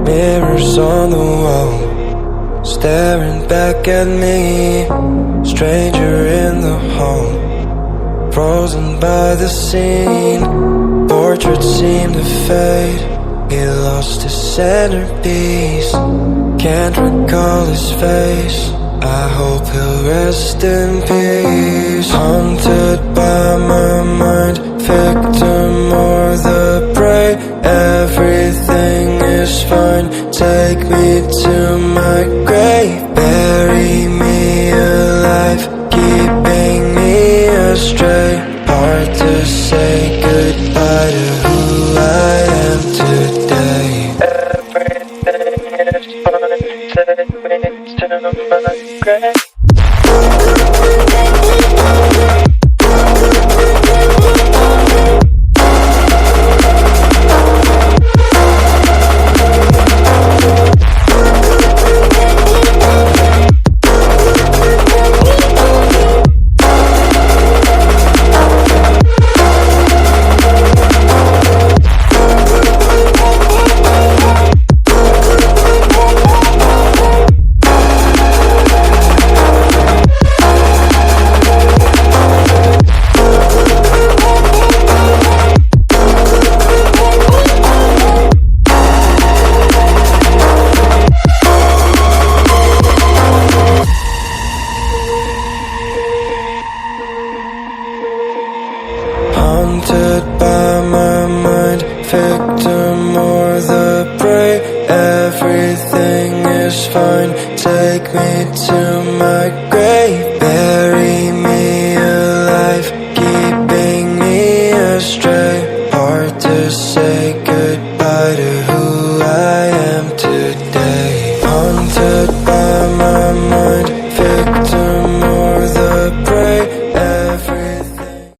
Mirrors on the wall, staring back at me. Stranger in the hall, frozen by the scene. Portrait seemed to fade, he lost his centerpiece. Can't recall his face, I hope he'll rest in peace. Haunted by my mind, victim or the prey. Everything is fine, take me to my grave. Bury me alive, keeping me astray. Hard to say goodbye to who I am today. Everything is fine, take me to my grave. Haunted by my mind, victim or the prey. Everything is fine, take me to my grave. Bury me alive, keeping me astray. Hard to say goodbye to who I am today. Haunted